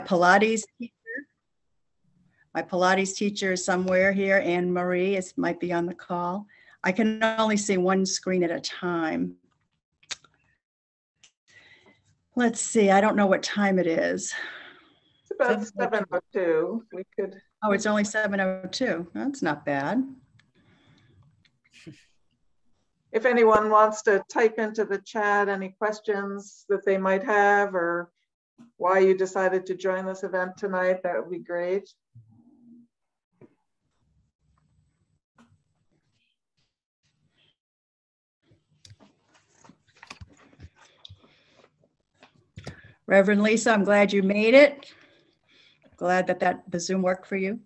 Pilates teacher. My Pilates teacher is somewhere here. Anne Marie might be on the call. I can only see one screen at a time. Let's see, I don't know what time it is. It's about 7:02. We could. Oh, it's only 7:02. That's not bad. If anyone wants to type into the chat any questions that they might have, or why you decided to join this event tonight, that would be great. Reverend Lisa, I'm glad you made it. Glad that the Zoom worked for you.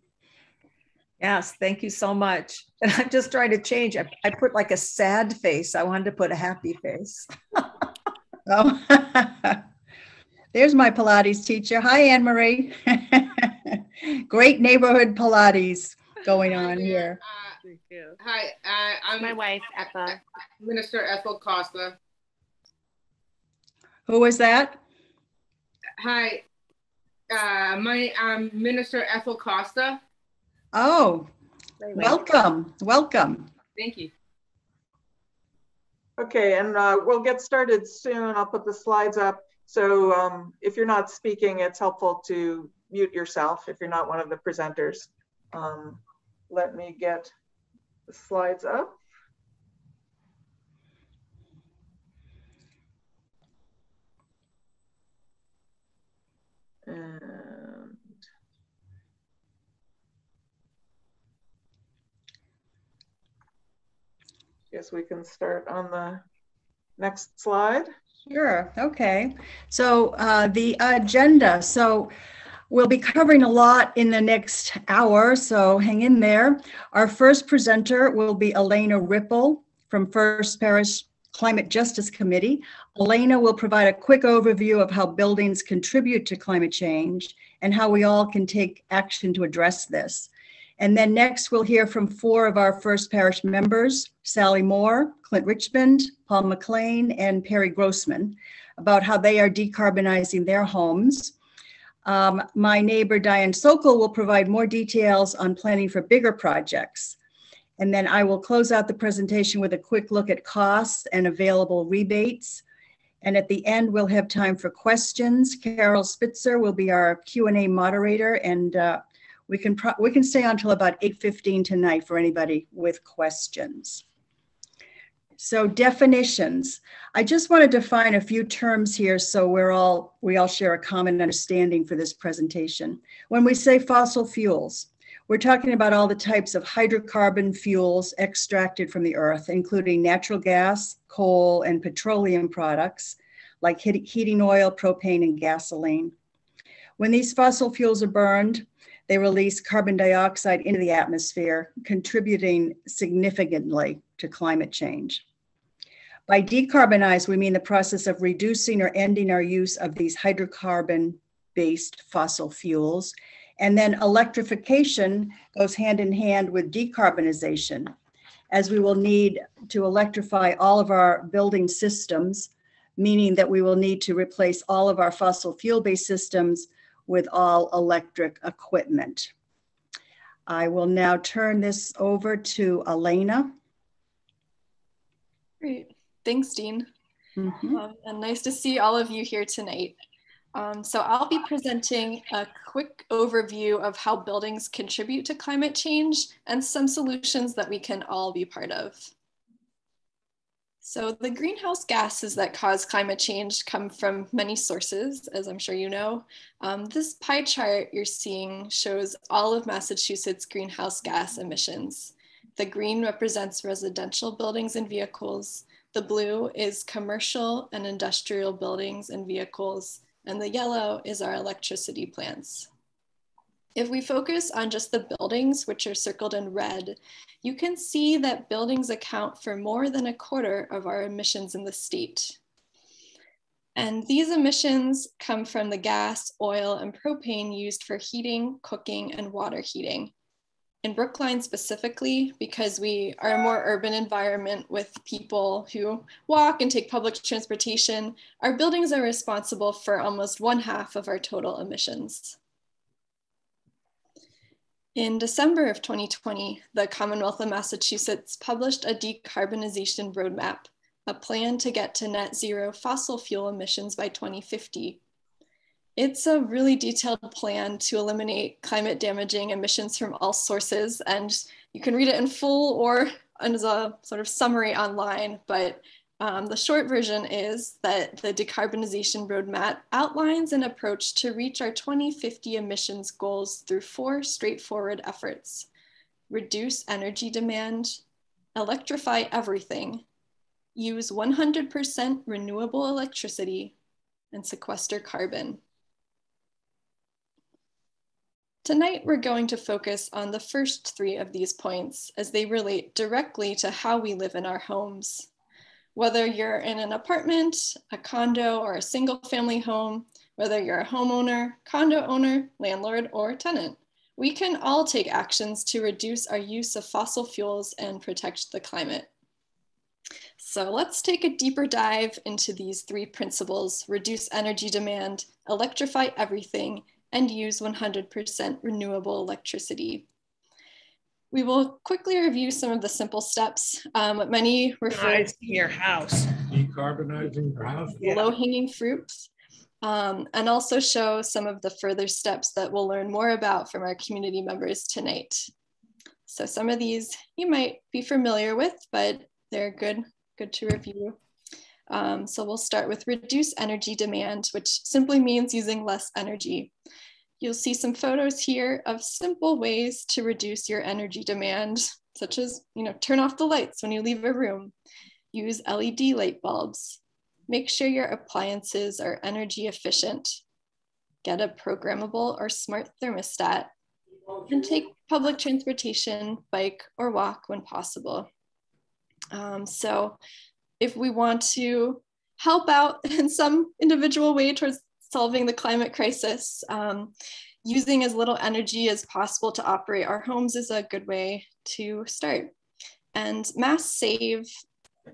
Yes, thank you so much. And I'm just trying to change. I put like a sad face. I wanted to put a happy face. Oh, there's my Pilates teacher. Hi, Anne Marie. Great neighborhood Pilates going on here. Thank you. Hi, I'm my wife, Ethel. Minister Ethel Costa. Who was that? Hi, I'm Minister Ethel Costa. Oh, welcome, welcome. Thank you. Okay, and we'll get started soon. I'll put the slides up. So if you're not speaking, it's helpful to mute yourself if you're not one of the presenters. Let me get the slides up. And guess we can start on the next slide. Sure, okay. So the agenda. So we'll be covering a lot in the next hour, so hang in there. Our first presenter will be Elena Ripple from First Parish Climate Justice Committee. Elena will provide a quick overview of how buildings contribute to climate change and how we all can take action to address this. And then next we'll hear from 4 of our First Parish members, Sally Moore, Clint Richmond, Paul McLean, and Perry Grossman, about how they are decarbonizing their homes. My neighbor Diane Sokol will provide more details on planning for bigger projects. And then I will close out the presentation with a quick look at costs and available rebates. And at the end, we'll have time for questions. Carol Spitzer will be our Q&A moderator, and we can stay on till about 8:15 tonight for anybody with questions. So definitions. I just want to define a few terms here so we all share a common understanding for this presentation. When we say fossil fuels, we're talking about all the types of hydrocarbon fuels extracted from the earth, including natural gas, coal, and petroleum products like heating oil, propane, and gasoline. When these fossil fuels are burned, they release carbon dioxide into the atmosphere, contributing significantly to climate change. By decarbonize, we mean the process of reducing or ending our use of these hydrocarbon-based fossil fuels. And then electrification goes hand in hand with decarbonization, as we will need to electrify all of our building systems, meaning that we will need to replace all of our fossil fuel-based systems with all electric equipment. I will now turn this over to Elena. Great, thanks, Dean. Mm-hmm. And nice to see all of you here tonight. So I'll be presenting a quick overview of how buildings contribute to climate change and some solutions that we can all be part of. So the greenhouse gases that cause climate change come from many sources, as I'm sure you know. This pie chart you're seeing shows all of Massachusetts' greenhouse gas emissions. The green represents residential buildings and vehicles. The blue is commercial and industrial buildings and vehicles. And the yellow is our electricity plants. If we focus on just the buildings, which are circled in red, you can see that buildings account for more than 1/4 of our emissions in the state. And these emissions come from the gas, oil, and propane used for heating, cooking, and water heating. In Brookline specifically, because we are a more urban environment with people who walk and take public transportation, our buildings are responsible for almost 1/2 of our total emissions. In December of 2020, the Commonwealth of Massachusetts published a decarbonization roadmap, a plan to get to net zero fossil fuel emissions by 2050. It's a really detailed plan to eliminate climate damaging emissions from all sources, and you can read it in full or as a sort of summary online, but the short version is that the decarbonization roadmap outlines an approach to reach our 2050 emissions goals through 4 straightforward efforts: reduce energy demand, electrify everything, use 100% renewable electricity, and sequester carbon. Tonight, we're going to focus on the first 3 of these points as they relate directly to how we live in our homes. Whether you're in an apartment, a condo, or a single family home, whether you're a homeowner, condo owner, landlord, or tenant, we can all take actions to reduce our use of fossil fuels and protect the climate. So let's take a deeper dive into these 3 principles: reduce energy demand, electrify everything, and use 100% renewable electricity. We will quickly review some of the simple steps, what many refer to your house. Decarbonizing your house. low-hanging fruits, and also show some of the further steps that we'll learn more about from our community members tonight. So some of these you might be familiar with, but they're good to review. So we'll start with reduce energy demand, which simply means using less energy. You'll see some photos here of simple ways to reduce your energy demand, such as, turn off the lights when you leave a room, use LED light bulbs, make sure your appliances are energy efficient, get a programmable or smart thermostat, and take public transportation, bike, or walk when possible. So if we want to help out in some individual way towards solving the climate crisis, using as little energy as possible to operate our homes is a good way to start. And Mass Save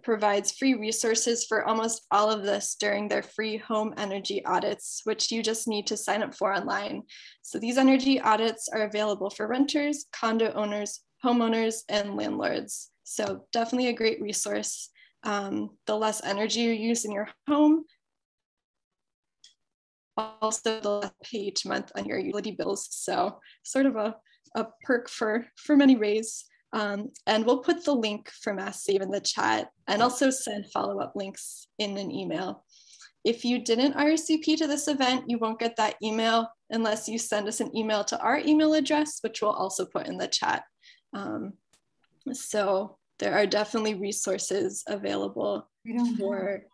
provides free resources for almost all of this during their free home energy audits, which you just need to sign up for online. So these energy audits are available for renters, condo owners, homeowners, and landlords. So definitely a great resource. The less energy you use in your home, also the less pay each month on your utility bills. So sort of a perk for many ways. And we'll put the link for Mass Save in the chat and also send follow-up links in an email. If you didn't RSVP to this event, you won't get that email unless you send us an email to our email address, which we'll also put in the chat. So there are definitely resources available for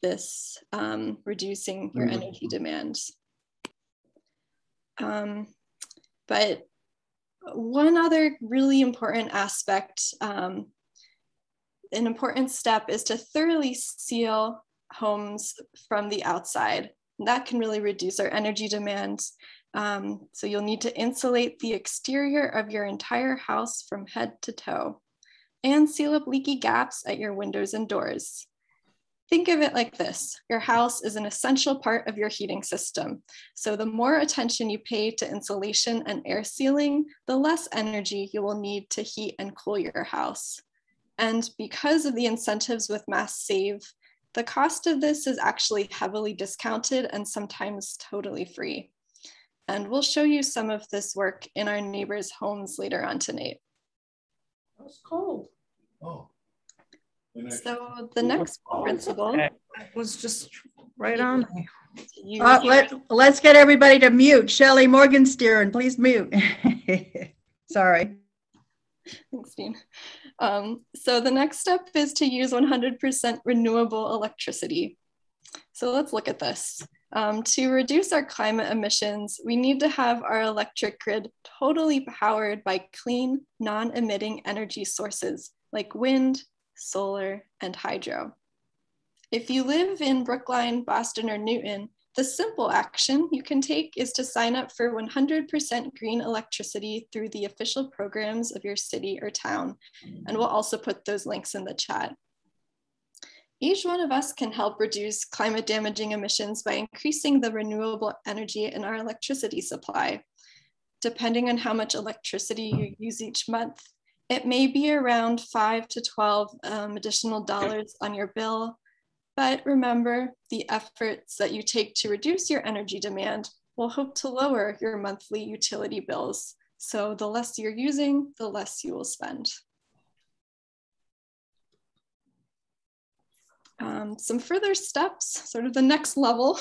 this, reducing your energy demands. But one other really important aspect, an important step, is to thoroughly seal homes from the outside. That can really reduce our energy demands. So you'll need to insulate the exterior of your entire house from head to toe and seal up leaky gaps at your windows and doors. Think of it like this: your house is an essential part of your heating system. So the more attention you pay to insulation and air sealing, the less energy you will need to heat and cool your house. And because of the incentives with Mass Save, the cost of this is actually heavily discounted and sometimes totally free. And we'll show you some of this work in our neighbors' homes later on tonight. That's cold. Oh. So the next principle was just right on. Let's get everybody to mute. Shelley Morgenstern, please mute. Sorry. Thanks, Dean. So the next step is to use 100% renewable electricity. So let's look at this. To reduce our climate emissions, we need to have our electric grid totally powered by clean, non-emitting energy sources like wind, solar, and hydro. If you live in Brookline, Boston, or Newton, The simple action you can take is to sign up for 100% green electricity through the official programs of your city or town. And we'll also put those links in the chat. Each one of us can help reduce climate damaging emissions by increasing the renewable energy in our electricity supply. Depending on how much electricity you use each month, it may be around $5 to $12 additional dollars on your bill. But remember, the efforts that you take to reduce your energy demand will help to lower your monthly utility bills. So the less you're using, the less you will spend. Some further steps, sort of the next level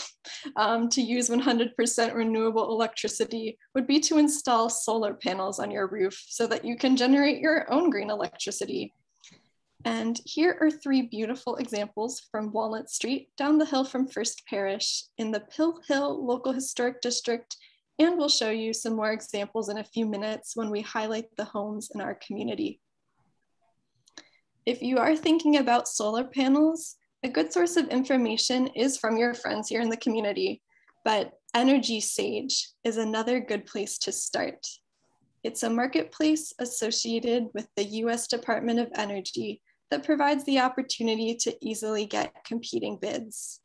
to use 100% renewable electricity would be to install solar panels on your roof so that you can generate your own green electricity. And here are 3 beautiful examples from Walnut Street down the hill from First Parish in the Pill Hill Local Historic District. And we'll show you some more examples in a few minutes when we highlight the homes in our community. If you are thinking about solar panels, a good source of information is from your friends here in the community, but Energy Sage is another good place to start. It's a marketplace associated with the US Department of Energy that provides the opportunity to easily get competing bids.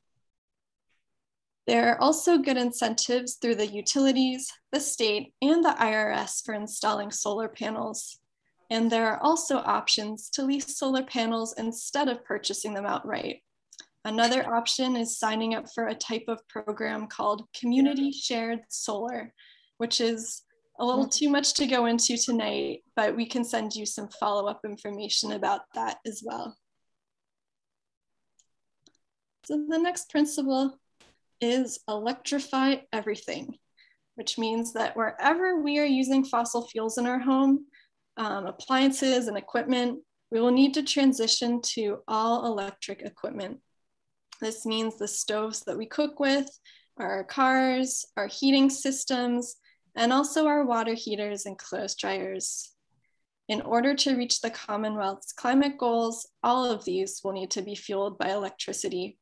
There are also good incentives through the utilities, the state, and the IRS for installing solar panels. And there are also options to lease solar panels instead of purchasing them outright. Another option is signing up for a type of program called Community Shared Solar, which is a little too much to go into tonight, but we can send you some follow-up information about that as well. So the next principle is electrify everything, which means that wherever we are using fossil fuels in our home, appliances and equipment, we will need to transition to all electric equipment. This means the stoves that we cook with, our cars, our heating systems, and also our water heaters and clothes dryers. In order to reach the Commonwealth's climate goals, all of these will need to be fueled by electricity.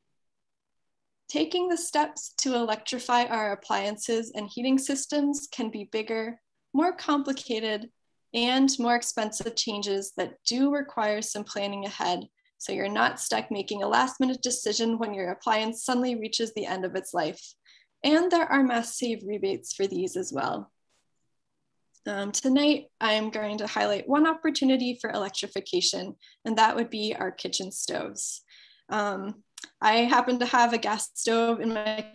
Taking the steps to electrify our appliances and heating systems can be bigger, more complicated, and more expensive changes that do require some planning ahead, so you're not stuck making a last-minute decision when your appliance suddenly reaches the end of its life. And there are mass save rebates for these as well. Tonight, I'm going to highlight one opportunity for electrification, and that would be our kitchen stoves. I happen to have a gas stove in my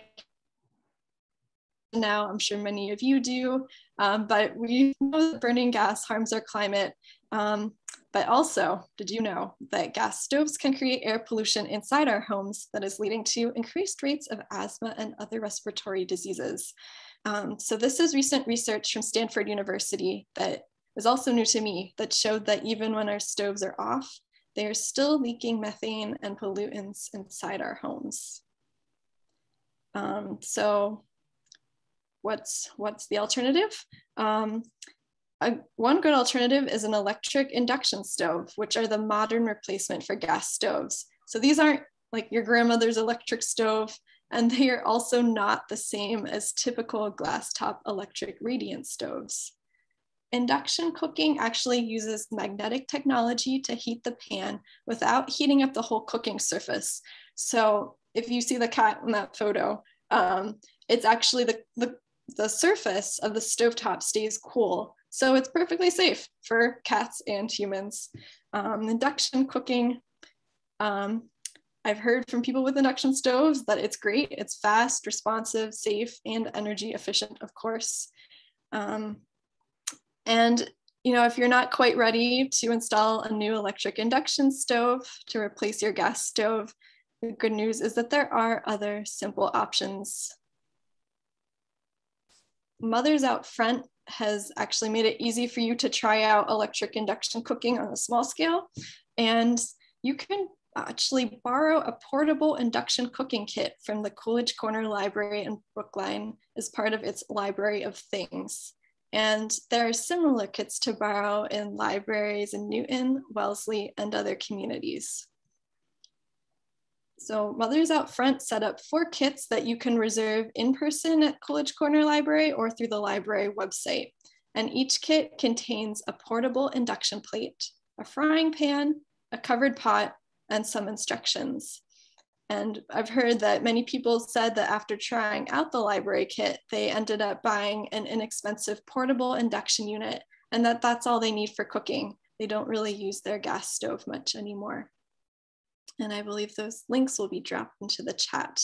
now, I'm sure many of you do, but we know that burning gas harms our climate. But also, did you know that gas stoves can create air pollution inside our homes that is leading to increased rates of asthma and other respiratory diseases? So this is recent research from Stanford University that was also new to me that showed that even when our stoves are off, they are still leaking methane and pollutants inside our homes. So what's the alternative? One good alternative is an electric induction stove, which are the modern replacement for gas stoves. So these aren't like your grandmother's electric stove, and they are also not the same as typical glass top electric radiant stoves. Induction cooking actually uses magnetic technology to heat the pan without heating up the whole cooking surface. So if you see the cat in that photo, it's actually the surface of the stovetop stays cool. So it's perfectly safe for cats and humans. Induction cooking, I've heard from people with induction stoves that it's great. It's fast, responsive, safe, and energy efficient, of course. And if you're not quite ready to install a new electric induction stove to replace your gas stove, the good news is that there are other simple options. Mothers Out Front has actually made it easy for you to try out electric induction cooking on a small scale. And you can actually borrow a portable induction cooking kit from the Coolidge Corner Library in Brookline as part of its Library of Things. And there are similar kits to borrow in libraries in Newton, Wellesley, and other communities. So Mothers Out Front set up 4 kits that you can reserve in person at Coolidge Corner Library or through the library website. And each kit contains a portable induction plate, a frying pan, a covered pot, and some instructions. And I've heard that many people said that after trying out the library kit, they ended up buying an inexpensive portable induction unit, and that's all they need for cooking. They don't really use their gas stove much anymore. And I believe those links will be dropped into the chat.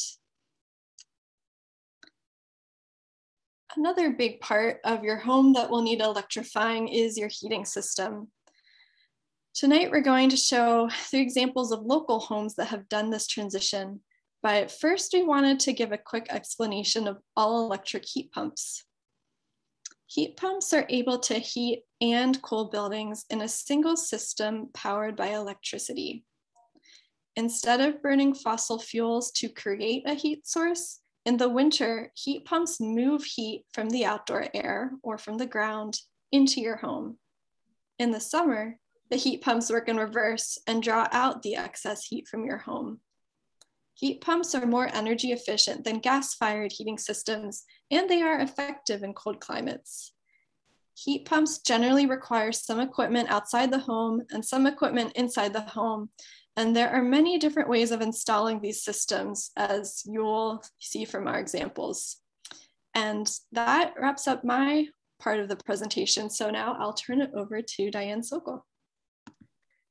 Another big part of your home that will need electrifying is your heating system. Tonight, we're going to show 3 examples of local homes that have done this transition. But first, we wanted to give a quick explanation of all electric heat pumps. Heat pumps are able to heat and cool buildings in a single system powered by electricity. Instead of burning fossil fuels to create a heat source, in the winter, heat pumps move heat from the outdoor air or from the ground into your home. In the summer, the heat pumps work in reverse and draw out the excess heat from your home. Heat pumps are more energy efficient than gas-fired heating systems, and they are effective in cold climates. Heat pumps generally require some equipment outside the home and some equipment inside the home. And there are many different ways of installing these systems, as you'll see from our examples. And that wraps up my part of the presentation. So now I'll turn it over to Diane Sokol.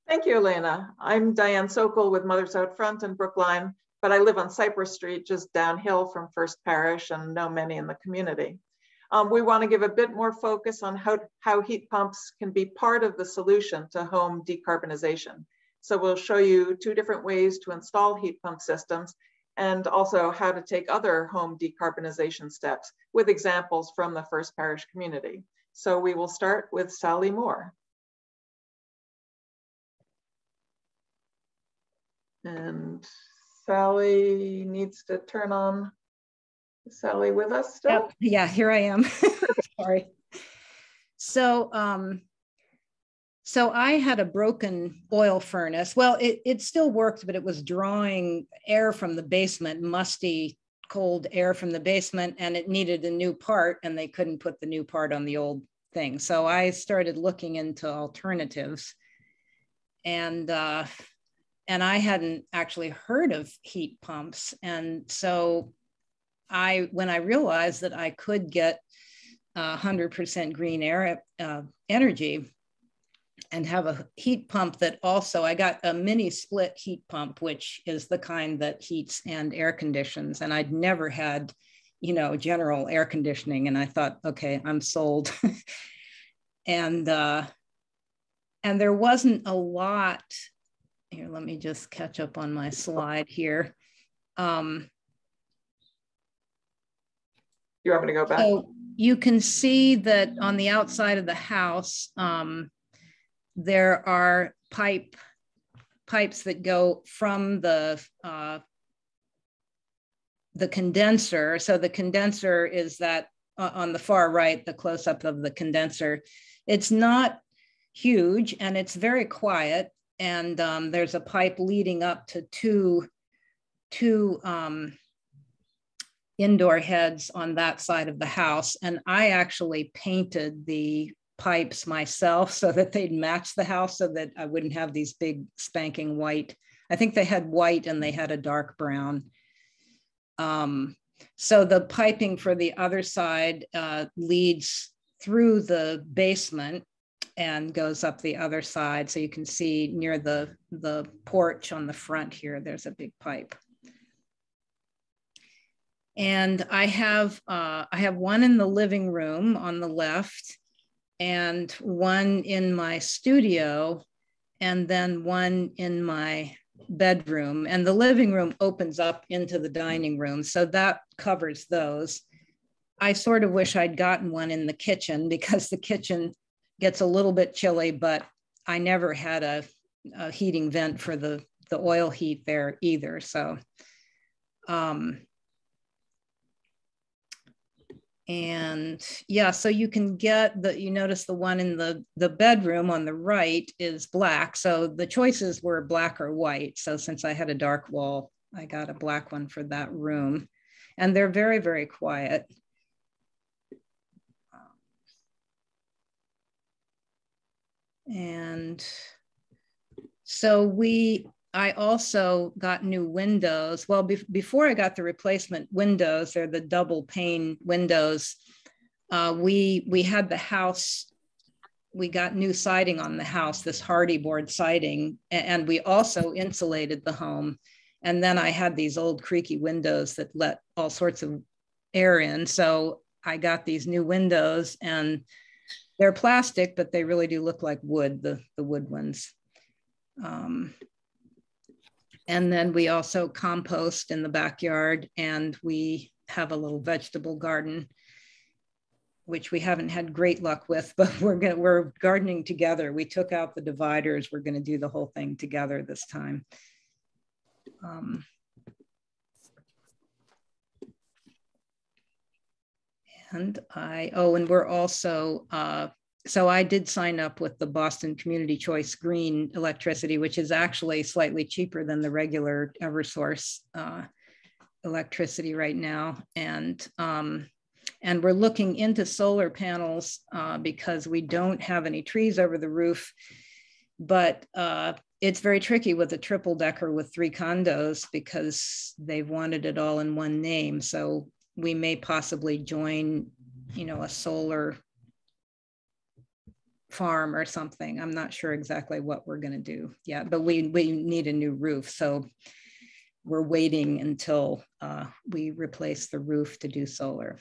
Thank you, Elena. I'm Diane Sokol with Mothers Out Front in Brookline, but I live on Cypress Street, just downhill from First Parish, and know many in the community. We want to give a bit more focus on how heat pumps can be part of the solution to home decarbonization. So we'll show you 2 different ways to install heat pump systems, and also how to take other home decarbonization steps with examples from the First Parish community. So we will start with Sally Moore. And Sally needs to turn on. Is Sally with us still? Yep. Yeah, here I am. Sorry. So I had a broken oil furnace. Well, it still worked, but it was drawing air from the basement, musty, cold air from the basement, and it needed a new part, and they couldn't put the new part on the old thing. So I started looking into alternatives, and I hadn't actually heard of heat pumps. And so when I realized that I could get 100% green air energy and have a heat pump that also, I got a mini split heat pump, which is the kind that heats and air conditions. And I'd never had, general air conditioning. And I thought, okay, I'm sold. And there wasn't a lot. Here, let me just catch up on my slide here. You want me to go back? So you can see that on the outside of the house, there are pipes that go from the condenser. So the condenser is that on the far right, the close-up of the condenser. It's not huge and it's very quiet. And there's a pipe leading up to two indoor heads on that side of the house. And I actually painted the pipes myself so that they'd match the house, so that I wouldn't have these big spanking white. I think they had white and they had a dark brown. So the piping for the other side leads through the basement and goes up the other side. So you can see near the porch on the front here, there's a big pipe. And I have one in the living room on the left, and one in my studio, and then one in my bedroom. And the living room opens up into the dining room, so that covers those. I sort of wish I'd gotten one in the kitchen, because the kitchen gets a little bit chilly, but I never had a heating vent for the oil heat there either. So, and yeah, so you can get you notice the one in the bedroom on the right is black. So the choices were black or white. So since I had a dark wall, I got a black one for that room. And they're very, very quiet. And so I also got new windows. Well, before I got the replacement windows, they're the double pane windows. We had the house, we got new siding on the house, this hardy board siding, and we also insulated the home. And then I had these old creaky windows that let all sorts of air in. So I got these new windows, and they're plastic, but they really do look like wood, the wood ones. And then we also compost in the backyard, and we have a little vegetable garden, which we haven't had great luck with, but we're gardening together. We took out the dividers. We're gonna do the whole thing together this time. And we're also, so I did sign up with the Boston Community Choice Green electricity, which is actually slightly cheaper than the regular Eversource electricity right now. And we're looking into solar panels because we don't have any trees over the roof, but it's very tricky with a triple decker with 3 condos because they've wanted it all in one name. So we may possibly join, a solar farm or something. I'm not sure exactly what we're going to do yet, but we need a new roof. So we're waiting until we replace the roof to do solar.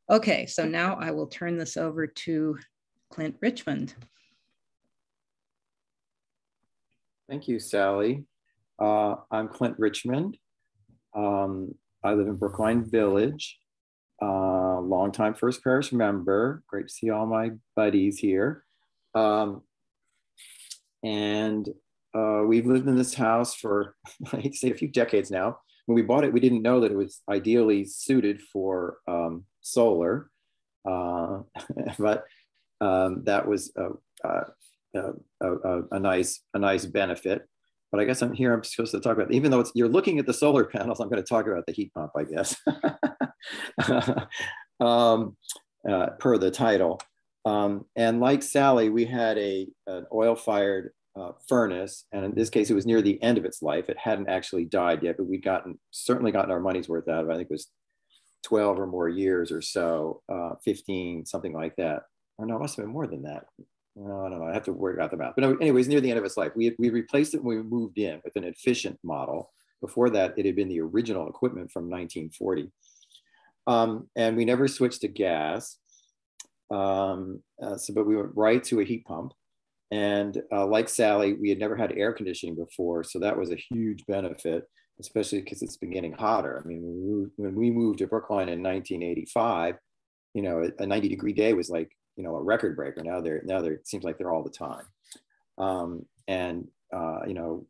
Okay, so now I will turn this over to Clint Richmond. Thank you, Sally. I'm Clint Richmond. I live in Brookline Village. Longtime First Parish member. Great to see all my buddies here. We've lived in this house for, I hate to say, a few decades now. When we bought it, we didn't know that it was ideally suited for solar, but that was a nice benefit. But I guess I'm supposed to talk about, even though you're looking at the solar panels, I'm going to talk about the heat pump, I guess, per the title. And like Sally, we had an oil-fired furnace, and in this case, it was near the end of its life. It hadn't actually died yet, but we'd certainly gotten our money's worth out of it. I think it was 12 or more years or so, 15, something like that. Or no, it must have been more than that. No, I don't know. I have to work out the math. But anyways, near the end of its life, we replaced it when we moved in with an efficient model. Before that, it had been the original equipment from 1940. And we never switched to gas. But we went right to a heat pump. And like Sally, we had never had air conditioning before. So that was a huge benefit, especially because it's been getting hotter. I mean, when we moved to Brookline in 1985, a 90-degree day was like, a record breaker. Now it seems like they're all the time.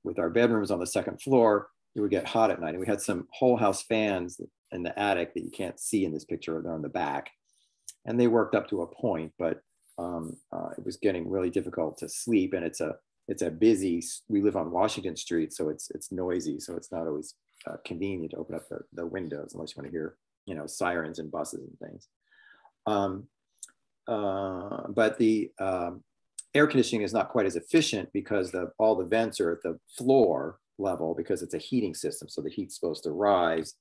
With our bedrooms on the second floor, it would get hot at night. And we had some whole house fans in the attic that you can't see in this picture. They're on the back. And they worked up to a point, but it was getting really difficult to sleep. And it's a busy, we live on Washington Street, so it's noisy. So it's not always convenient to open up the windows unless you want to hear, sirens and buses and things. But the air conditioning is not quite as efficient because all the vents are at the floor level because it's a heating system. So the heat's supposed to rise.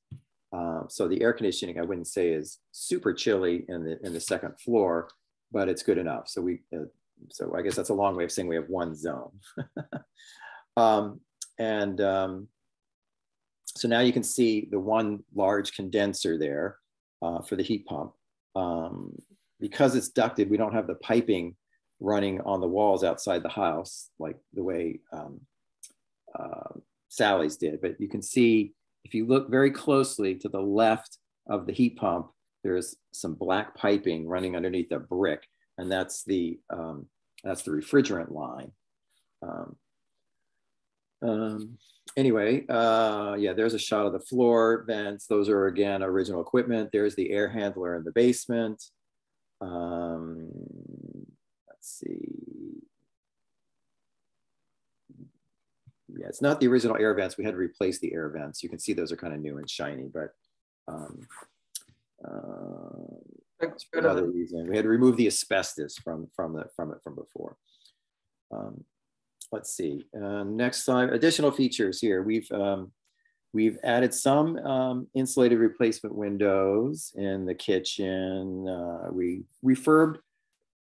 So the air conditioning, I wouldn't say is super chilly in the second floor, but it's good enough. So so I guess that's a long way of saying we have one zone. So now you can see the one large condenser there for the heat pump. Because it's ducted, we don't have the piping running on the walls outside the house like the way Sally's did. But you can see, if you look very closely to the left of the heat pump, there's some black piping running underneath a brick, and that's the refrigerant line. There's a shot of the floor vents. Those are, again, original equipment. There's the air handler in the basement. Let's see. yeah, it's not the original air vents. We had to replace the air vents. You can see those are kind of new and shiny, but that's for another reason. We had to remove the asbestos from it from before. Let's see. Next slide. Additional features here. We've added some insulated replacement windows in the kitchen. We refurbed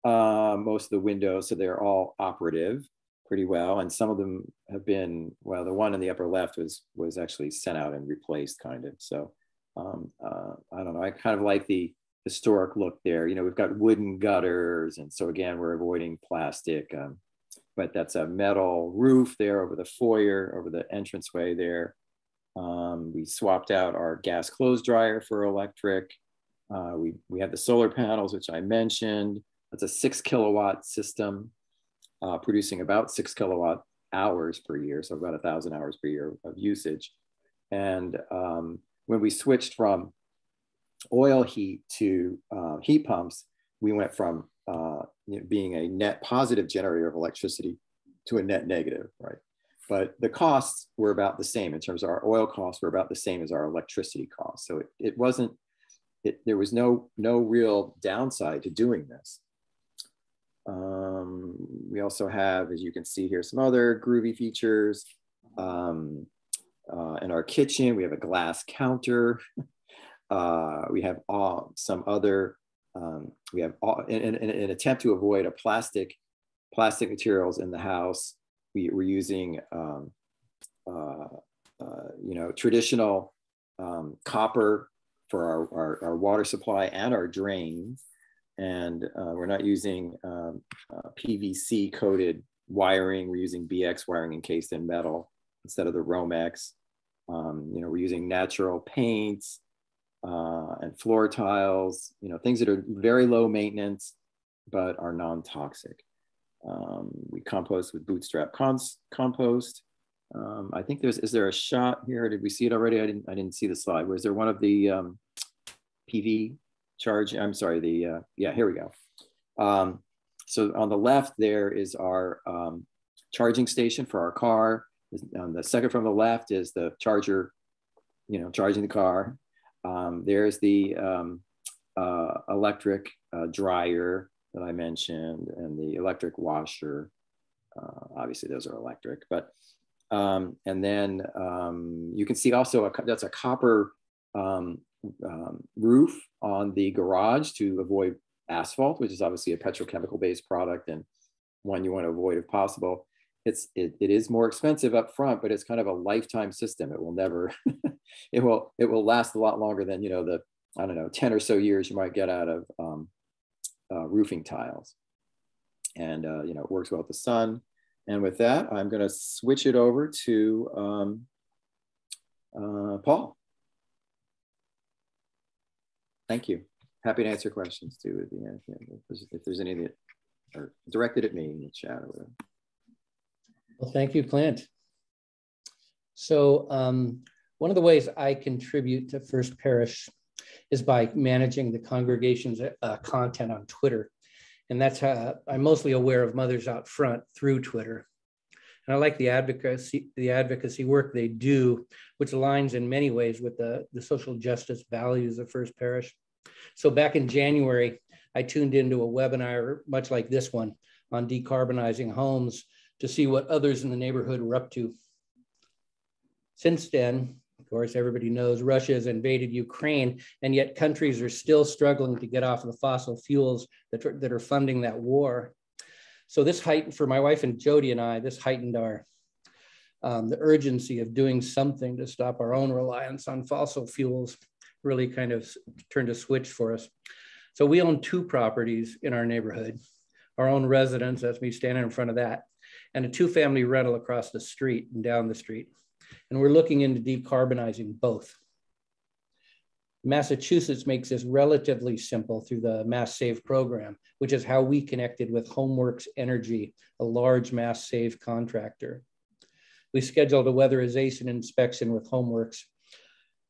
most of the windows, so they're all operative pretty well. And some of them have been, well, the one in the upper left was actually sent out and replaced kind of. So I don't know, I kind of like the historic look there. You know, we've got wooden gutters. And so again, we're avoiding plastic, but that's a metal roof there over the foyer, over the entranceway there. We swapped out our gas clothes dryer for electric. We have the solar panels, which I mentioned. It's a 6 kilowatt system, producing about 6 kilowatt hours per year, so about 1,000 hours per year of usage. And when we switched from oil heat to heat pumps, we went from being a net positive generator of electricity to a net negative, right? But the costs were about the same in terms of our oil costs were about the same as our electricity costs. So it wasn't, there was no real downside to doing this. We also have, as you can see here, some other groovy features. In our kitchen, we have a glass counter. We have some other, we have in an attempt to avoid plastic materials in the house. We're using, traditional copper for our water supply and our drains. And we're not using PVC coated wiring. We're using BX wiring encased in metal instead of the Romex. We're using natural paints and floor tiles, things that are very low maintenance, but are non-toxic. We compost with bootstrap compost. I think is there a shot here? Did we see it already? I didn't see the slide. Was there one of the PV charge? I'm sorry, yeah, here we go. So on the left there is our charging station for our car. On the second from the left is the charger, charging the car. There's the electric dryer that I mentioned, and the electric washer. Obviously those are electric, but and then you can see also that's a copper roof on the garage to avoid asphalt, which is obviously a petrochemical based product and one you want to avoid if possible. It is more expensive up front, but it's kind of a lifetime system. It will never, it will last a lot longer than, the, I don't know, 10 or so years you might get out of roofing tiles. And, it works well with the sun. And with that, I'm going to switch it over to Paul. Thank you. Happy to answer questions too at the end, if there's any that are directed at me in the chat or whatever. Well, thank you, Clint. So one of the ways I contribute to First Parish is by managing the congregation's content on Twitter. And that's how I'm mostly aware of Mothers Out Front through Twitter. And I like the advocacy work they do, which aligns in many ways with the social justice values of First Parish. So back in January, I tuned into a webinar, much like this one, on decarbonizing homes to see what others in the neighborhood were up to. Since then, of course, everybody knows Russia has invaded Ukraine, and yet countries are still struggling to get off of the fossil fuels that are funding that war. So this heightened, for my wife and Jody and I, this heightened our the urgency of doing something to stop our own reliance on fossil fuels. Really kind of turned a switch for us. So we own 2 properties in our neighborhood, our own residence, that's me standing in front of that, and a 2-family rental across the street and down the street. And we're looking into decarbonizing both. Massachusetts makes this relatively simple through the Mass Save program, which is how we connected with Homeworks Energy, a large Mass Save contractor. We scheduled a weatherization inspection with Homeworks,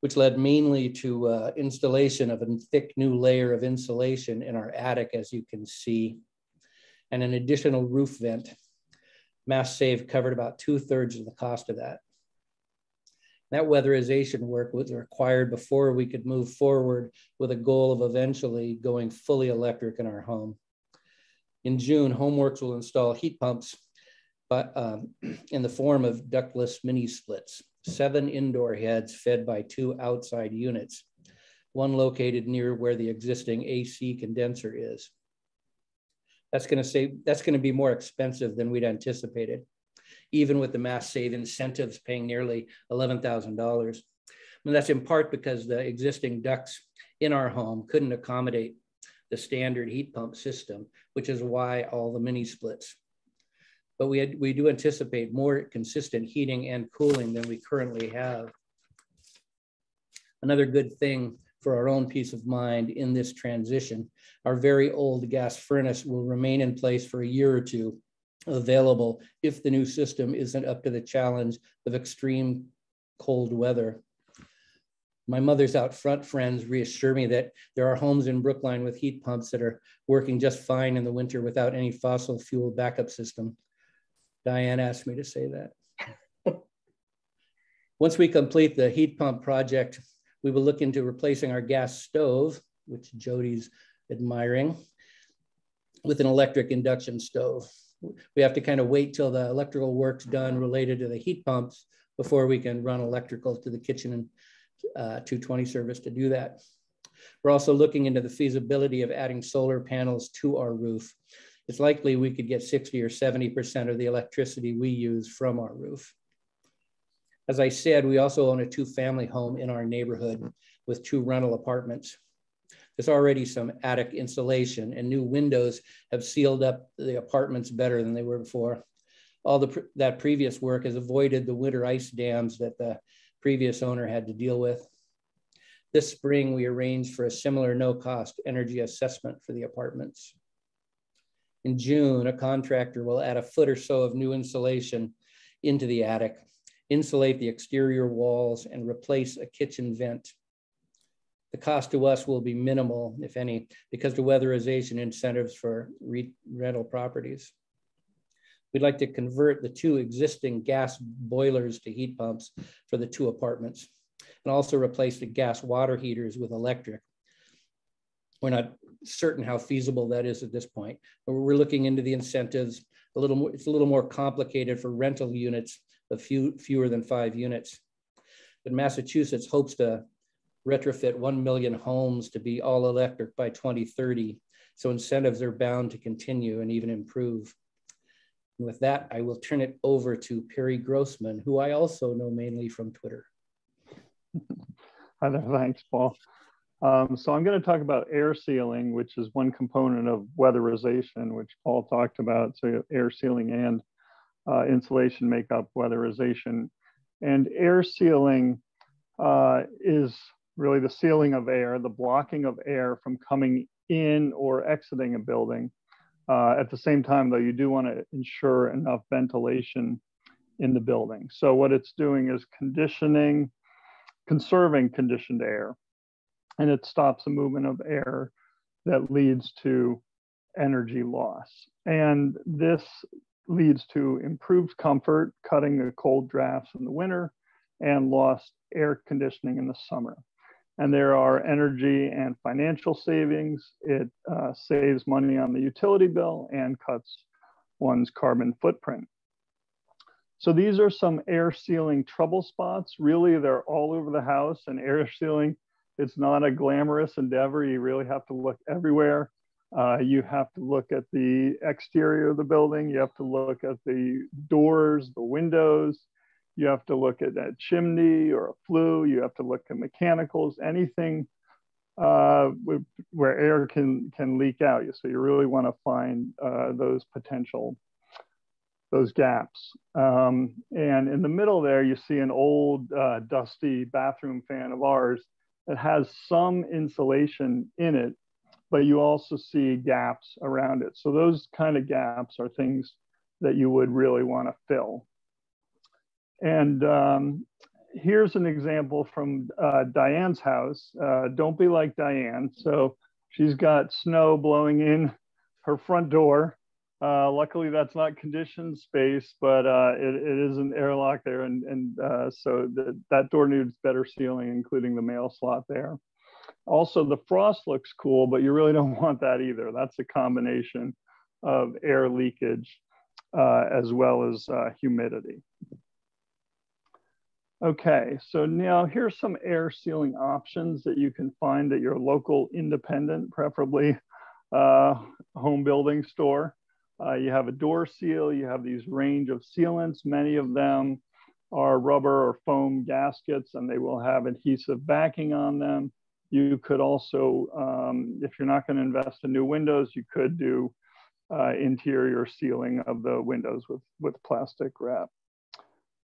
which led mainly to installation of a thick new layer of insulation in our attic, as you can see, and an additional roof vent. Mass Save covered about 2/3 of the cost of that. That weatherization work was required before we could move forward with a goal of eventually going fully electric in our home. In June, Homeworks will install heat pumps in the form of ductless mini splits, 7 indoor heads fed by 2 outside units, one located near where the existing AC condenser is. That's going to be more expensive than we'd anticipated, even with the Mass Save incentives paying nearly $11,000. And that's in part because the existing ducts in our home couldn't accommodate the standard heat pump system, which is why all the mini splits. But we do anticipate more consistent heating and cooling than we currently have. Another good thing for our own peace of mind in this transition, our very old gas furnace will remain in place for a year or two, available if the new system isn't up to the challenge of extreme cold weather. My mother's out front friends reassure me that there are homes in Brookline with heat pumps that are working just fine in the winter without any fossil fuel backup system. Diane asked me to say that. Once we complete the heat pump project, we will look into replacing our gas stove, which Jody's admiring, with an electric induction stove. We have to kind of wait till the electrical work's done related to the heat pumps before we can run electrical to the kitchen and 220 service to do that. We're also looking into the feasibility of adding solar panels to our roof. It's likely we could get 60 or 70% of the electricity we use from our roof. As I said, we also own a 2-family home in our neighborhood with 2 rental apartments. There's already some attic insulation, and new windows have sealed up the apartments better than they were before. All that previous work has avoided the winter ice dams that the previous owner had to deal with. This spring, we arranged for a similar no-cost energy assessment for the apartments. In June, a contractor will add a foot or so of new insulation into the attic, insulate the exterior walls, and replace a kitchen vent. The cost to us will be minimal, if any, because the weatherization incentives for rental properties. We'd like to convert the 2 existing gas boilers to heat pumps for the 2 apartments, and also replace the gas water heaters with electric. We're not certain how feasible that is at this point, but we're looking into the incentives a little more. It's a little more complicated for rental units of fewer than 5 units. But Massachusetts hopes to retrofit 1 million homes to be all electric by 2030. So incentives are bound to continue and even improve. And with that, I will turn it over to Perry Grossman, who I also know mainly from Twitter. Hi there, thanks, Paul. So I'm going to talk about air sealing, which is one component of weatherization, which Paul talked about. So air sealing and insulation make up weatherization. And air sealing is really the sealing of air, the blocking of air from coming in or exiting a building. At the same time, though, you do want to ensure enough ventilation in the building. So what it's doing is conserving conditioned air, and it stops the movement of air that leads to energy loss. And this leads to improved comfort, cutting the cold drafts in the winter, and lost air conditioning in the summer. And there are energy and financial savings. It saves money on the utility bill and cuts one's carbon footprint. So these are some air sealing trouble spots. Really, they're all over the house, and air sealing, it's not a glamorous endeavor. You really have to look everywhere. You have to look at the exterior of the building. You have to look at the doors, the windows. You have to look at that chimney or a flue. You have to look at mechanicals, anything where air can leak out. So you really want to find those gaps. And in the middle there, you see an old dusty bathroom fan of ours that has some insulation in it, but you also see gaps around it. So those kind of gaps are things that you would really want to fill. And here's an example from Diane's house. Don't be like Diane. So she's got snow blowing in her front door. Luckily, that's not conditioned space, but it is an airlock there, and so that door needs better sealing, including the mail slot there. Also, the frost looks cool, but you really don't want that either. That's a combination of air leakage as well as humidity. Okay, so now here's some air sealing options that you can find at your local independent, preferably home building store. You have a door seal, you have these range of sealants. Many of them are rubber or foam gaskets, and they will have adhesive backing on them. You could also, if you're not going to invest in new windows, you could do interior sealing of the windows with plastic wrap.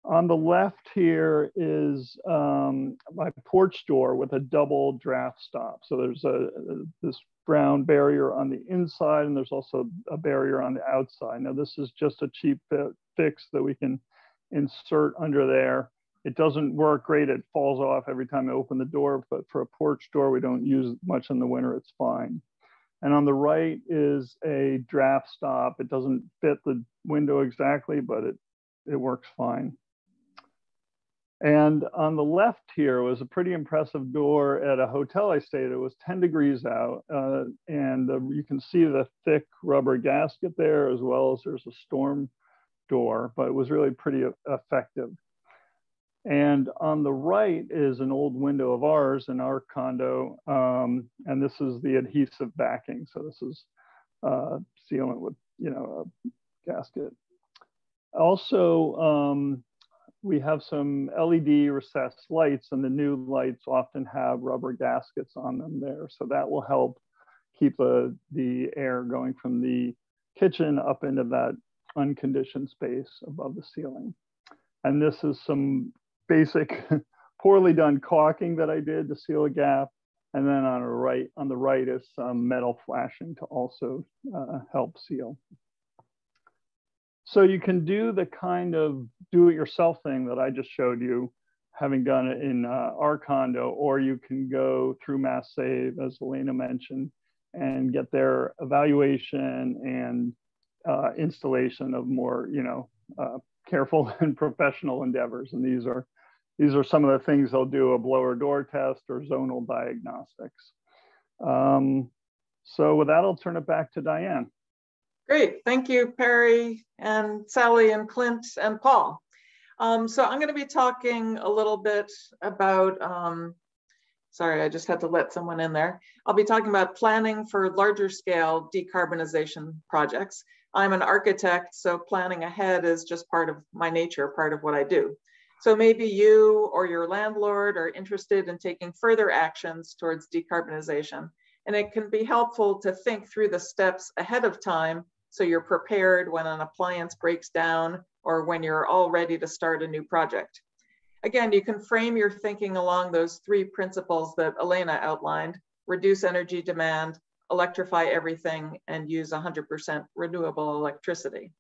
On the left here is my porch door with a double draft stop. So there's this brown barrier on the inside, and there's also a barrier on the outside. Now this is just a cheap fix that we can insert under there. It doesn't work great. It falls off every time I open the door, but for a porch door, we don't use it much in the winter. It's fine. And on the right is a draft stop. It doesn't fit the window exactly, but it works fine. And on the left here was a pretty impressive door at a hotel I stayed at. It was 10 degrees out, and you can see the thick rubber gasket there, as well as there's a storm door, but it was really pretty effective. And on the right is an old window of ours in our condo, and this is the adhesive backing. So this is sealant with, a gasket. Also, we have some LED recessed lights, and the new lights often have rubber gaskets on them there. So that will help keep the air going from the kitchen up into that unconditioned space above the ceiling. And this is some basic poorly done caulking that I did to seal a gap. And then on the right is some metal flashing to also help seal. So you can do the kind of do-it-yourself thing that I just showed you, having done it in our condo, or you can go through Mass Save, as Elena mentioned, and get their evaluation and installation of more, careful and professional endeavors. And these are some of the things they'll do: a blower door test or zonal diagnostics. So with that, I'll turn it back to Diane. Great, thank you, Perry and Sally and Clint and Paul. So I'm going to be talking a little bit about, sorry, I just had to let someone in there. I'll be talking about planning for larger scale decarbonization projects. I'm an architect, so planning ahead is just part of my nature, part of what I do. So maybe you or your landlord are interested in taking further actions towards decarbonization, and it can be helpful to think through the steps ahead of time so you're prepared when an appliance breaks down or when you're all ready to start a new project. Again, you can frame your thinking along those three principles that Elena outlined: reduce energy demand, electrify everything, and use 100% renewable electricity.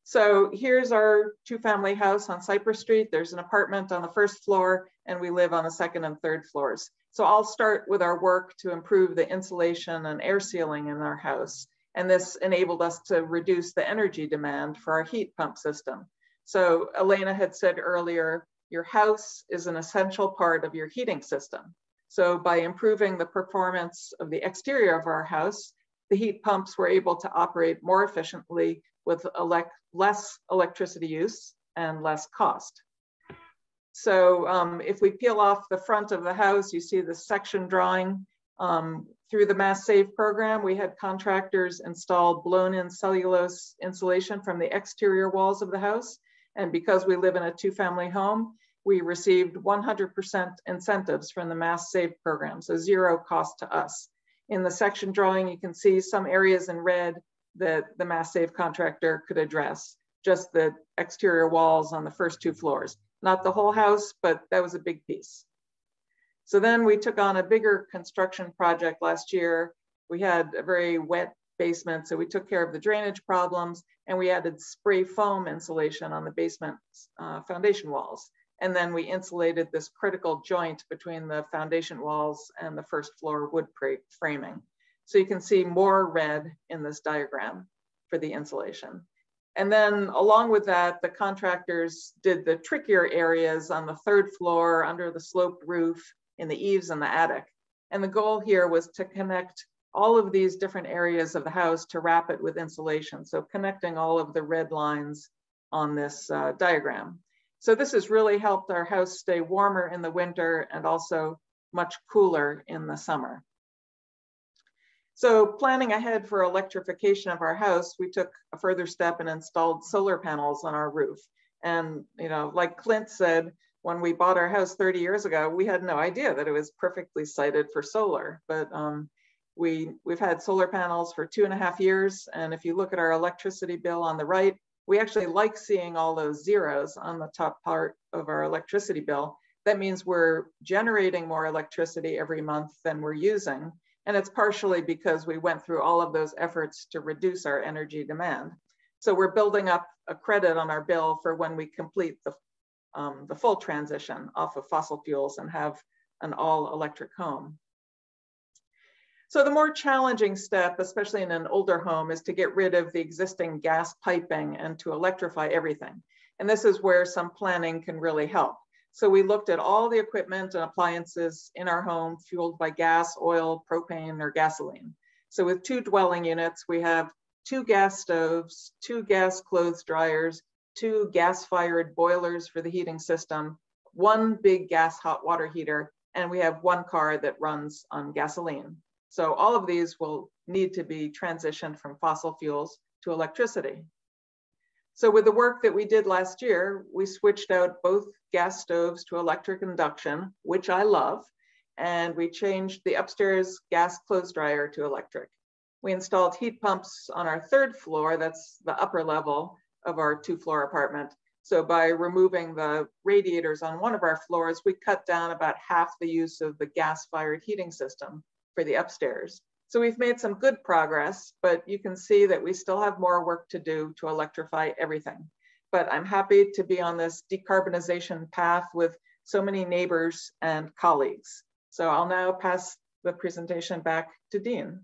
So here's our two-family house on Cypress Street. There's an apartment on the first floor, and we live on the second and third floors. So I'll start with our work to improve the insulation and air sealing in our house. And this enabled us to reduce the energy demand for our heat pump system. So Elena had said earlier, your house is an essential part of your heating system. So by improving the performance of the exterior of our house, the heat pumps were able to operate more efficiently with less electricity use and less cost. So if we peel off the front of the house, you see the section drawing. Through the Mass Save program, we had contractors install blown-in cellulose insulation from the exterior walls of the house. And because we live in a two-family home, we received 100% incentives from the Mass Save program, so zero cost to us. In the section drawing, you can see some areas in red that the Mass Save contractor could address, just the exterior walls on the first two floors. Not the whole house, but that was a big piece. So then we took on a bigger construction project last year. We had a very wet basement, so we took care of the drainage problems, and we added spray foam insulation on the basement foundation walls. And then we insulated this critical joint between the foundation walls and the first floor wood framing. So you can see more red in this diagram. for the insulation. And then along with that, the contractors did the trickier areas on the third floor, under the sloped roof, in the eaves and the attic. And the goal here was to connect all of these different areas of the house to wrap it with insulation. So connecting all of the red lines on this diagram. So this has really helped our house stay warmer in the winter and also much cooler in the summer. So planning ahead for electrification of our house, we took a further step and installed solar panels on our roof. And, you know, like Clint said, when we bought our house 30 years ago, we had no idea that it was perfectly sited for solar. But we've had solar panels for 2.5 years. And if you look at our electricity bill on the right, we actually like seeing all those zeros on the top part of our electricity bill. That means we're generating more electricity every month than we're using. And it's partially because we went through all of those efforts to reduce our energy demand. So we're building up a credit on our bill for when we complete the full transition off of fossil fuels and have an all electric home. So the more challenging step, especially in an older home, is to get rid of the existing gas piping and to electrify everything. And this is where some planning can really help. So we looked at all the equipment and appliances in our home fueled by gas, oil, propane, or gasoline. So with 2 dwelling units, we have 2 gas stoves, 2 gas clothes dryers, 2 gas-fired boilers for the heating system, 1 big gas hot water heater, and we have 1 car that runs on gasoline. So all of these will need to be transitioned from fossil fuels to electricity. So with the work that we did last year, we switched out both gas stoves to electric induction, which I love, and we changed the upstairs gas clothes dryer to electric. We installed heat pumps on our 3rd floor, that's the upper level of our 2-floor apartment. So by removing the radiators on one of our floors, we cut down about half the use of the gas-fired heating system for the upstairs. So we've made some good progress, but you can see that we still have more work to do to electrify everything. But I'm happy to be on this decarbonization path with so many neighbors and colleagues. So I'll now pass the presentation back to Dean.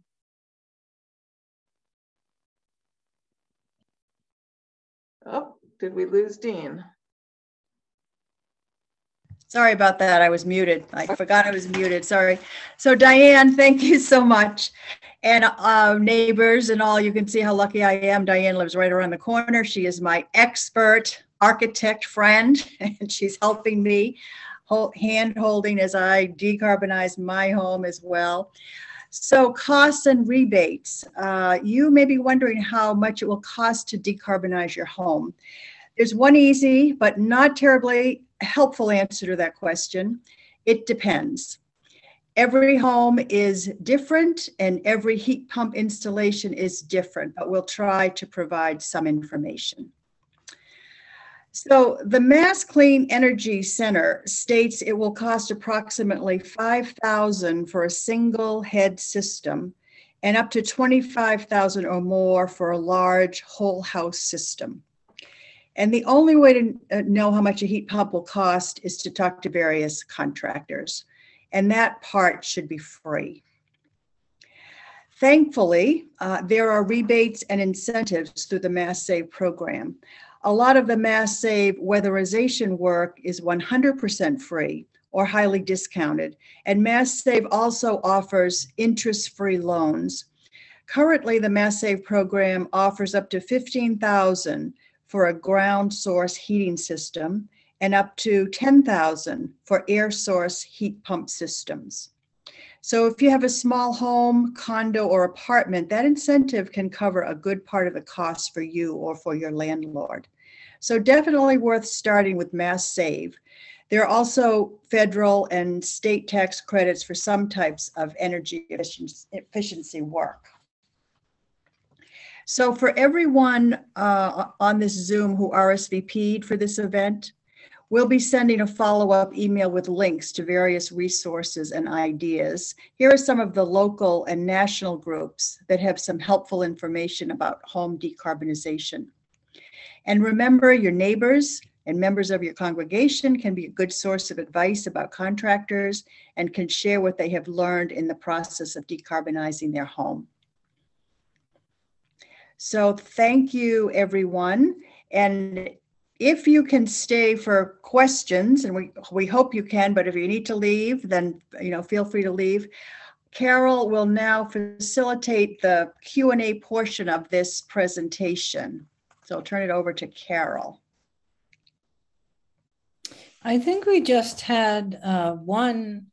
Oh, did we lose Dean? Sorry about that. I was muted. I forgot I was muted. Sorry. So Diane, thank you so much. And neighbors and all, you can see how lucky I am. Diane lives right around the corner. She is my expert architect friend, and she's helping me, hand holding as I decarbonize my home as well. So costs and rebates. You may be wondering how much it will cost to decarbonize your home. There's one easy, but not terribly helpful answer to that question. It depends. Every home is different and every heat pump installation is different, but we'll try to provide some information. So the Mass Clean Energy Center states it will cost approximately $5,000 for a single head system and up to $25,000 or more for a large whole house system. And the only way to know how much a heat pump will cost is to talk to various contractors. And that part should be free. Thankfully, there are rebates and incentives through the Mass Save program. A lot of the Mass Save weatherization work is 100% free or highly discounted. And Mass Save also offers interest-free loans. Currently, the Mass Save program offers up to $15,000 for a ground source heating system and up to $10,000 for air source heat pump systems. So if you have a small home, condo, or apartment, that incentive can cover a good part of the cost for you or for your landlord. So definitely worth starting with Mass Save. There are also federal and state tax credits for some types of energy efficiency work. So for everyone on this Zoom who RSVP'd for this event, we'll be sending a follow-up email with links to various resources and ideas. Here are some of the local and national groups that have some helpful information about home decarbonization. And remember, your neighbors and members of your congregation can be a good source of advice about contractors and can share what they have learned in the process of decarbonizing their home. So thank you, everyone. And if you can stay for questions, and we hope you can, but if you need to leave, then feel free to leave. Carol will now facilitate the Q&A portion of this presentation. So I'll turn it over to Carol. I think we just had one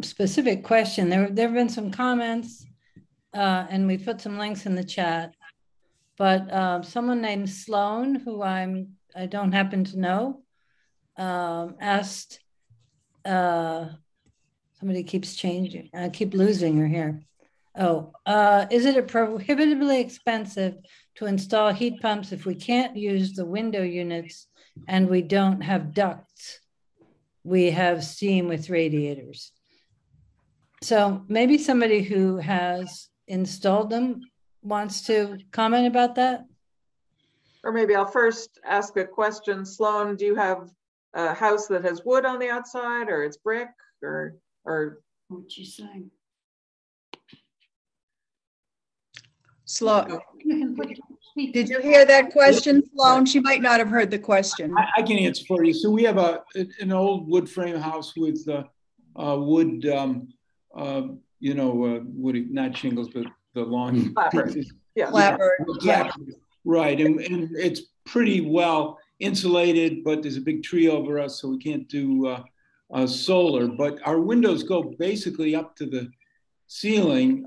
specific question. There have been some comments, and we put some links in the chat. But someone named Sloan, who I don't happen to know, asked. Somebody keeps changing. I keep losing her here. Oh, is it prohibitively expensive to install heat pumps if we can't use the window units and we don't have ducts? We have steam with radiators. So maybe somebody who has installed them wants to comment about that? Or maybe I'll first ask a question. Sloan, do you have a house that has wood on the outside, or it's brick, or what'd you say? Sloan, did you hear that question, Sloan? She might not have heard the question. I can answer for you. So we have an old wood frame house with wood, wood, not shingles, but the long pieces. Yeah, clapboard. Yeah. Right, and it's pretty well insulated, but there's a big tree over us, so we can't do solar. But our windows go basically up to the ceiling,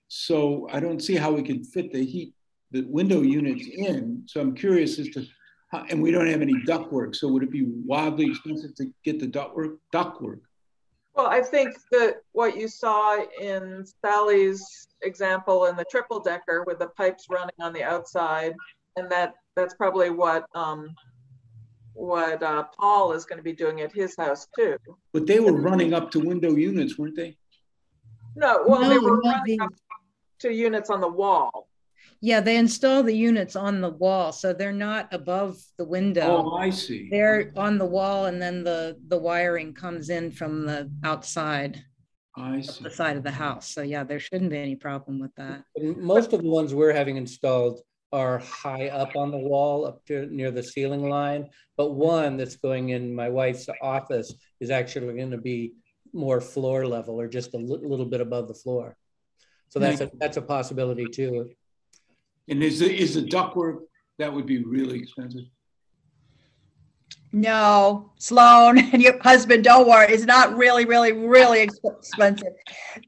so I don't see how we could fit the window units in. So I'm curious as to how, and we don't have any ductwork, so would it be wildly expensive to get the ductwork? Well, I think that what you saw in Sally's example in the triple decker with the pipes running on the outside, and that's probably what Paul is going to be doing at his house too. But they were running up to window units, weren't they? No, well, they were running up to units on the wall. Yeah, they install the units on the wall, so they're not above the window. Oh, I see. They're on the wall, and then the wiring comes in from the outside. I see. The side of the house. So yeah, there shouldn't be any problem with that. Most of the ones we're having installed are high up on the wall, up to near the ceiling line. But one that's going in my wife's office is actually going to be more floor level, or just a little bit above the floor. So that's a possibility too. And is the ductwork, that would be really expensive? No, Sloan and your husband, don't worry. It's not really, really, really expensive.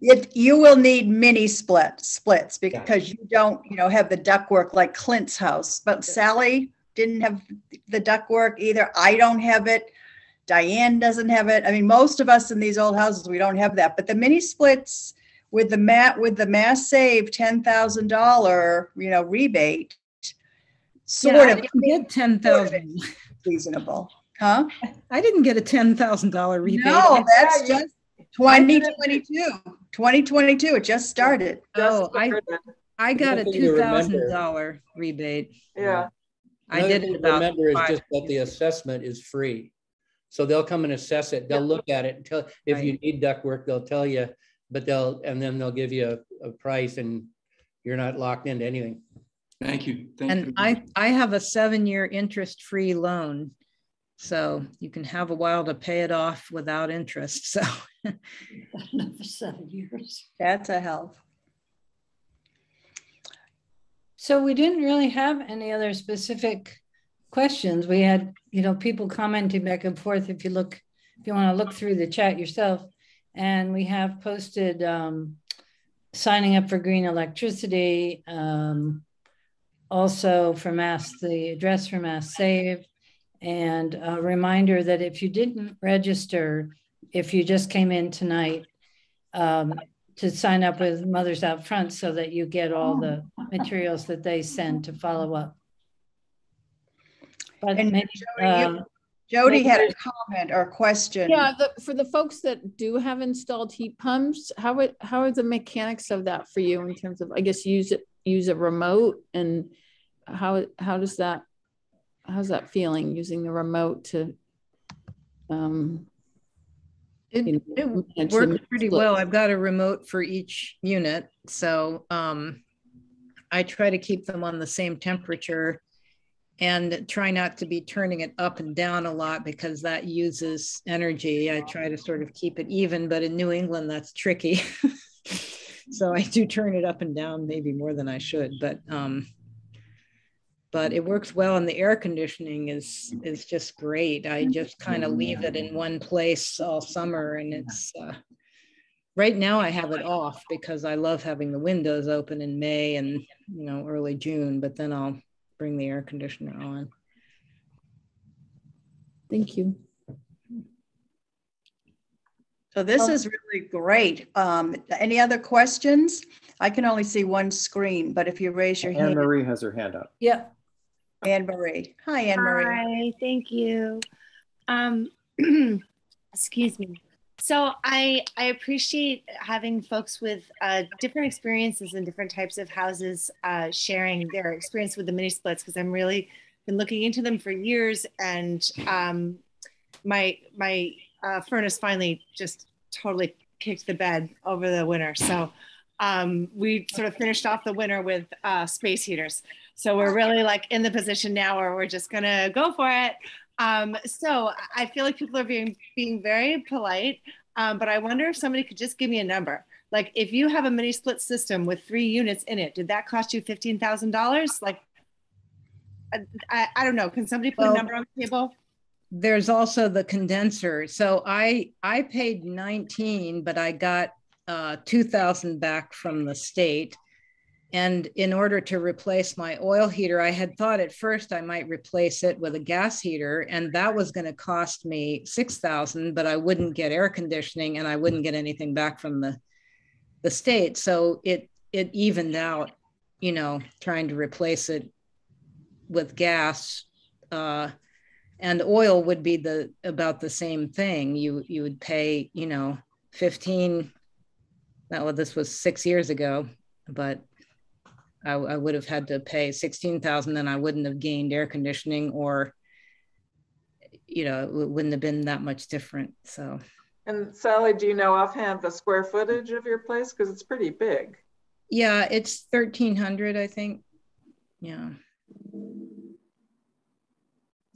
You will need mini splits because you don't, have the ductwork like Clint's house. But Sally didn't have the ductwork either. I don't have it. Diane doesn't have it. I mean, most of us in these old houses, we don't have that. But the mini splits with the Mass Save $10,000, rebate, I didn't get $10,000. Reasonable, huh? I didn't get a $10,000 rebate. No, that's just 2022. 2022. It just started. Oh, I got a $2,000 rebate. Yeah. I did it about. Remember is just that the assessment is free, so they'll come and assess it. They'll look at it and tell if you need ductwork. They'll tell you, but then they'll give you a price, and you're not locked into anything. Thank you. And I have a 7-year interest-free loan, so you can have a while to pay it off without interest. So for 7 years. That's a help. So we didn't really have any other specific questions. We had, people commenting back and forth. If you want to look through the chat yourself, and we have posted signing up for green electricity. Also for the address for Mass Save, and a reminder that if you didn't register, if you just came in tonight, to sign up with Mothers Out Front so that you get all the materials that they send to follow up. But and maybe, Jody had a comment or a question. Yeah, for the folks that do have installed heat pumps, how are the mechanics of that for you in terms of, I guess, use a remote, and how's that feeling using the remote to it works pretty well. I've got a remote for each unit, so I try to keep them on the same temperature and try not to be turning it up and down a lot because that uses energy. I try to sort of keep it even, but in New England, that's tricky. So I do turn it up and down maybe more than I should, but it works well. And the air conditioning is just great. I just kind of leave it in one place all summer, and it's right now I have it off because I love having the windows open in May and early June, but then I'll bring the air conditioner on. Thank you. So this is really great. Any other questions? I can only see one screen, but if you raise your hand. Anne-Marie has her hand up. Yeah. Anne-Marie. Hi, Anne-Marie. Hi, thank you. Excuse me. So I appreciate having folks with different experiences in different types of houses sharing their experience with the mini splits, because I'm really been looking into them for years, and my furnace finally just totally kicked the bed over the winter. So we sort of finished off the winter with space heaters. So we're really like in the position now where we're just gonna go for it. So I feel like people are being very polite, but I wonder if somebody could just give me a number. Like if you have a mini split system with 3 units in it, did that cost you $15,000? Like, I don't know. Can somebody put a number on the table? There's also the condenser. So I paid 19, but I got 2,000 back from the state. And in order to replace my oil heater, I had thought at first I might replace it with a gas heater, and that was going to cost me 6,000, but I wouldn't get air conditioning and I wouldn't get anything back from the state. So it evened out, trying to replace it with gas. And oil would be about the same thing. You would pay, 15. Well, this was 6 years ago, but I would have had to pay 16,000, and I wouldn't have gained air conditioning, or it wouldn't have been that much different. So. And Sally, do you know offhand the square footage of your place? Because it's pretty big. Yeah, it's 1,300, I think. Yeah.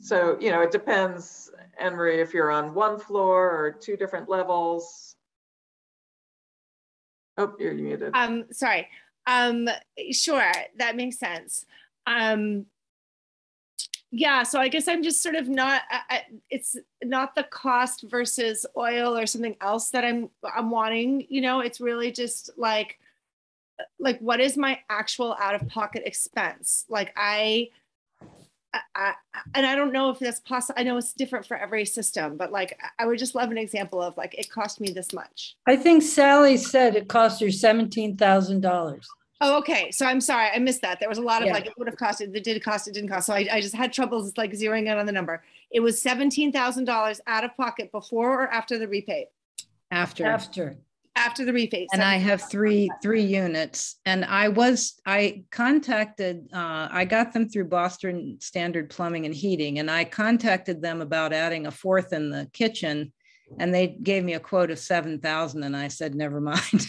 So, it depends, Anne-Marie, if you're on 1 floor or 2 different levels. Oh, you're muted. Sorry. Sure, that makes sense. Yeah, so I guess I'm just sort of not, it's not the cost versus oil or something else that I'm wanting, it's really just like what is my actual out-of-pocket expense? Like and I don't know if that's possible. I know it's different for every system, but I would just love an example of it cost me this much. I think Sally said it cost her $17,000. Oh, okay. So I'm sorry, I missed that. There was a lot of it would have costed, it did cost, it didn't cost. So I just had troubles zeroing in on the number. It was $17,000 out of pocket before or after the rebate? After the rebate. And I have three units, and I contacted, I got them through Boston Standard Plumbing and Heating, and I contacted them about adding a 4th in the kitchen, and they gave me a quote of 7,000, and I said, never mind.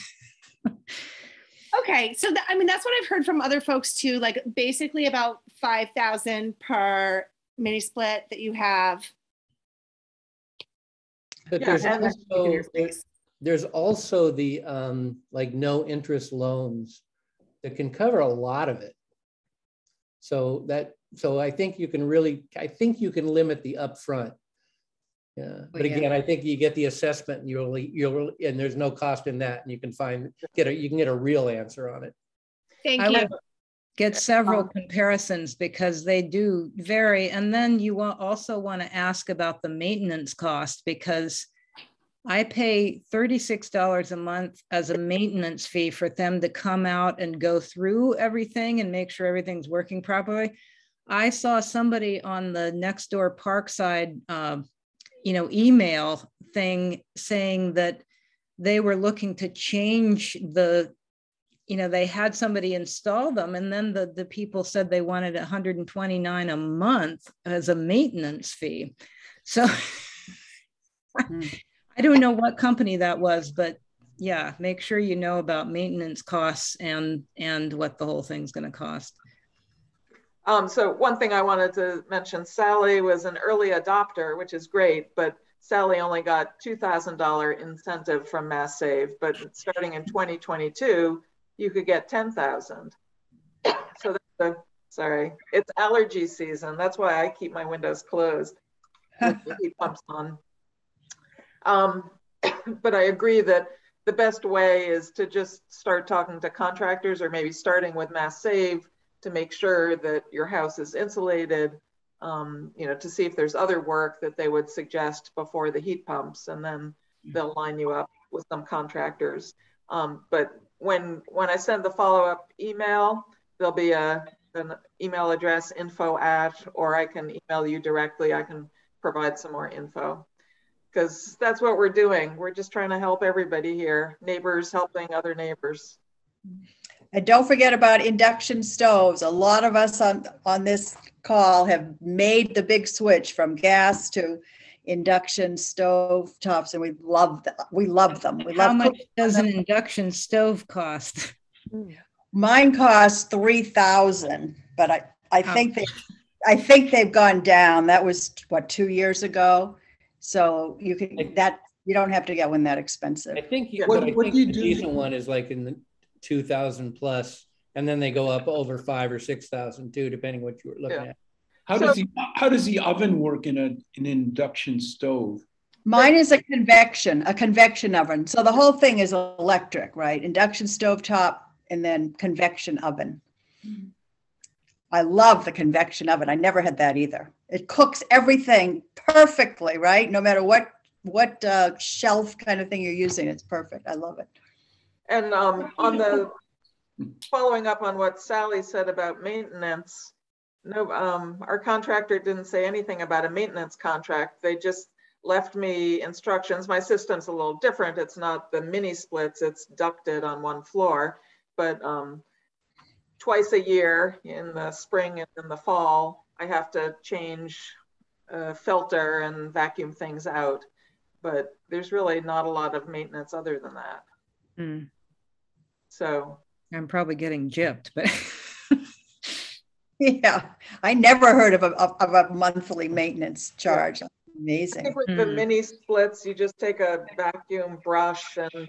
Okay, so that's what I've heard from other folks too, basically about 5,000 per mini split that you have. But there's also the no interest loans that can cover a lot of it. So I think you can limit the upfront. Yeah, but again, I think you get the assessment, and and there's no cost in that, and you can get a real answer on it. Thank you. I would get several comparisons because they do vary, and then you also want to ask about the maintenance cost, because I pay $36 a month as a maintenance fee for them to come out and go through everything and make sure everything's working properly. I saw somebody on the Nextdoor Parkside email thing saying that they were looking to change they had somebody install them, and then the people said they wanted $129 a month as a maintenance fee. So I don't know what company that was, but yeah, make sure you know about maintenance costs and what the whole thing's going to cost. So one thing I wanted to mention, Sally was an early adopter, which is great, but Sally only got $2,000 incentive from Mass Save, but starting in 2022, you could get 10,000. So that's sorry, it's allergy season. That's why I keep my windows closed with the heat pumps on. But I agree that the best way is to just start talking to contractors, or maybe starting with Mass Save, to make sure that your house is insulated, you know, to see if there's other work that they would suggest before the heat pumps, and then they'll line you up with some contractors. But when I send the follow-up email, there'll be an email address, info@, or I can email you directly. I can provide some more info, because that's what we're doing. We're just trying to help everybody here, neighbors helping other neighbors. And don't forget about induction stoves. A lot of us on this call have made the big switch from gas to induction stove tops, and we love them. How much does an induction stove cost? Mine cost $3,000, but I think they've gone down. That was what, 2 years ago. So you don't have to get one that expensive. I think What the do you do? decent one is like in the 2,000 plus, and then they go up over 5,000 or 6,000 too, depending what you were looking at. How does the oven work in an induction stove? Mine is a convection oven. So the whole thing is electric, right? Induction stove top and then convection oven. I love the convection oven. I never had that either. It cooks everything perfectly, right? No matter what shelf kind of thing you're using, it's perfect. I love it. And on the following up on what Sally said about maintenance, no, our contractor didn't say anything about a maintenance contract. They just left me instructions. My system's a little different. It's not the mini splits, it's ducted on one floor, but twice a year in the spring and in the fall, I have to change filter and vacuum things out. But there's really not a lot of maintenance other than that. Mm. So I'm probably getting gypped, but yeah, I never heard of a monthly maintenance charge. Yeah. Amazing. I think with the mini splits, you just take a vacuum brush and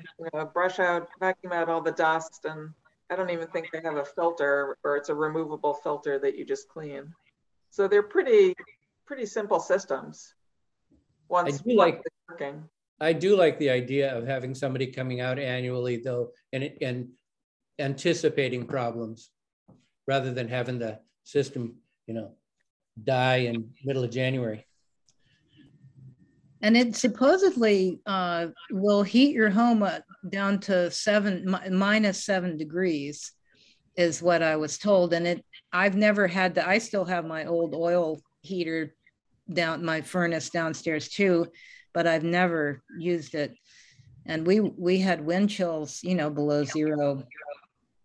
vacuum out all the dust. And I don't even think they have a filter, or it's a removable filter that you just clean. So they're pretty simple systems. Once they're working. I do like the idea of having somebody coming out annually though, and anticipating problems rather than having the system, die in middle of January. And it supposedly will heat your home down to -7 degrees is what I was told. And I've never had I still have my old oil heater down, my furnace downstairs too, but I've never used it. And we had wind chills, below zero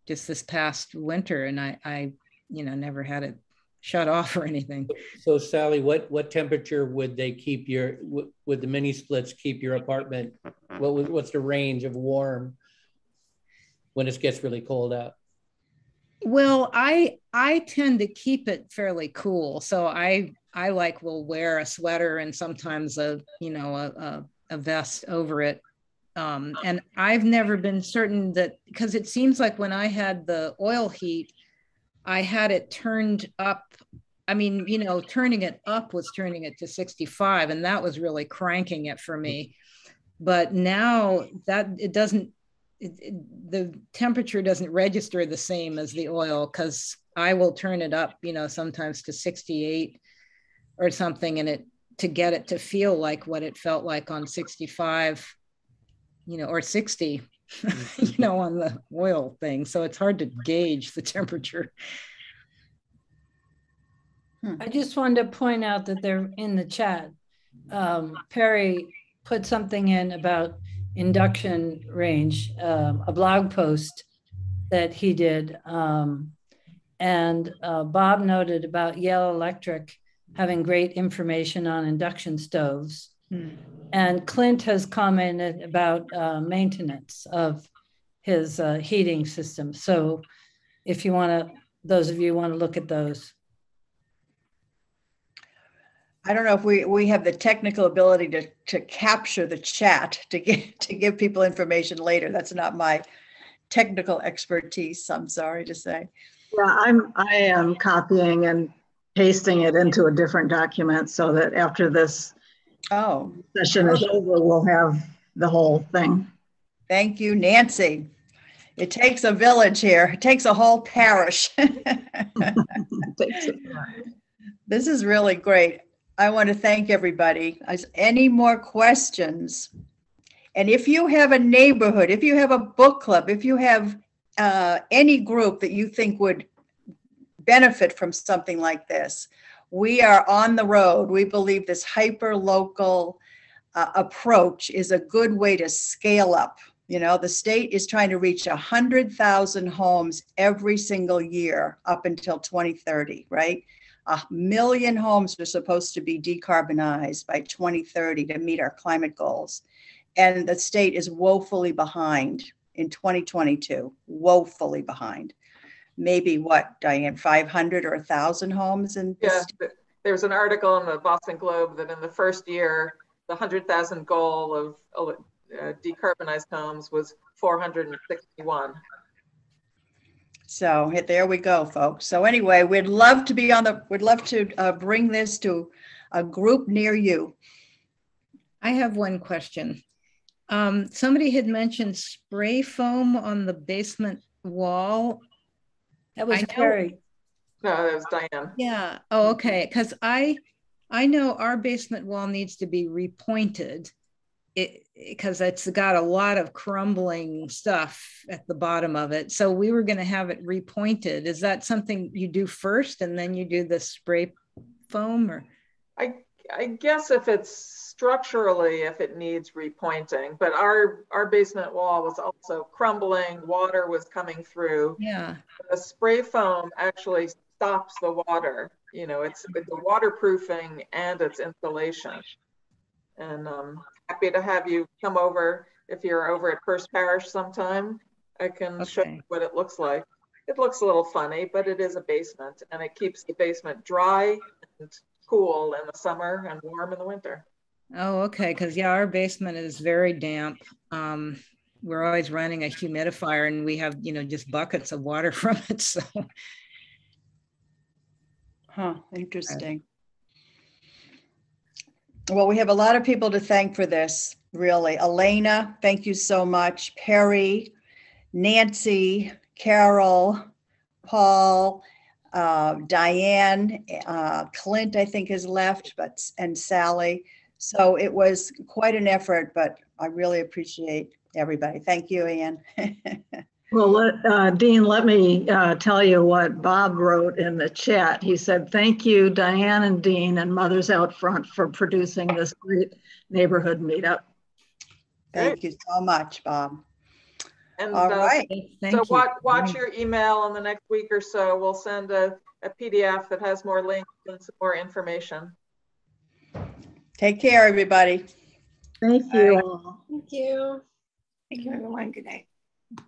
just this past winter. And I never had it shut off or anything. So Sally, what temperature would they keep would the mini splits keep your apartment? What's the range of warm when it gets really cold out? Well, I tend to keep it fairly cool. So I will wear a sweater and sometimes a vest over it. And I've never been certain that, because it seems like when I had the oil heat, I had it turned up. I mean, turning it up was turning it to 65, and that was really cranking it for me. But now that it doesn't, the temperature doesn't register the same as the oil, because I will turn it up, sometimes to 68 or something, and to get it to feel like what it felt like on 65, or 60. On the oil thing. So it's hard to gauge the temperature. I just wanted to point out that they're in the chat. Perry put something in about induction range, a blog post that he did. And Bob noted about Yale Electric having great information on induction stoves. And Clint has commented about maintenance of his heating system. So if you want to, those of you want to look at those. I don't know if we have the technical ability to capture the chat to give people information later. That's not my technical expertise, I'm sorry to say. Yeah, I am copying and pasting it into a different document so that after this session is over, we'll have the whole thing. Thank you, Nancy. It takes a village here. It takes a whole parish. This is really great. I want to thank everybody. Any more questions? And if you have a neighborhood, if you have a book club, if you have any group that you think would benefit from something like this, we are on the road. We believe this hyper-local approach is a good way to scale up. You know, the state is trying to reach 100,000 homes every single year up until 2030, right? 1 million homes are supposed to be decarbonized by 2030 to meet our climate goals. And the state is woefully behind in 2022, woefully behind. Maybe what, Diane, 500 or 1,000 homes? Yeah, there's an article in the Boston Globe that in the first year, the 100,000 goal of decarbonized homes was 461. So there we go, folks. So anyway, we'd love to bring this to a group near you. I have one question. Somebody had mentioned spray foam on the basement wall. That was Carrie. No, that was Diane. Yeah. Oh, okay. Because I know our basement wall needs to be repointed. Because it's got a lot of crumbling stuff at the bottom of it. So we were going to have it repointed. Is that something you do first and then you do the spray foam? Or I guess if it's structurally, if it needs repointing, but our basement wall was also crumbling, water was coming through. Yeah. The spray foam actually stops the water. You know, it's the waterproofing and its insulation. And happy to have you come over if you're over at First Parish sometime. I can show you what it looks like. It looks a little funny, but it is a basement and it keeps the basement dry and cool in the summer and warm in the winter. Oh, okay. Because yeah, our basement is very damp. We're always running a humidifier and we have, you know, just buckets of water from it. So. Huh, interesting. Well, we have a lot of people to thank for this, really. Elena, thank you so much. Perry, Nancy, Carol, Paul, Diane, Clint, I think has left, and Sally. So it was quite an effort, but I really appreciate everybody. Thank you, Ann. Well, Dean, let me tell you what Bob wrote in the chat. He said, thank you, Diane and Dean and Mothers Out Front for producing this great neighborhood meetup. Thank you so much, Bob. And all right. So watch your email in the next week or so. We'll send a PDF that has more links and some more information. Take care, everybody. Thank you. Thank you. Thank you, everyone. Good night.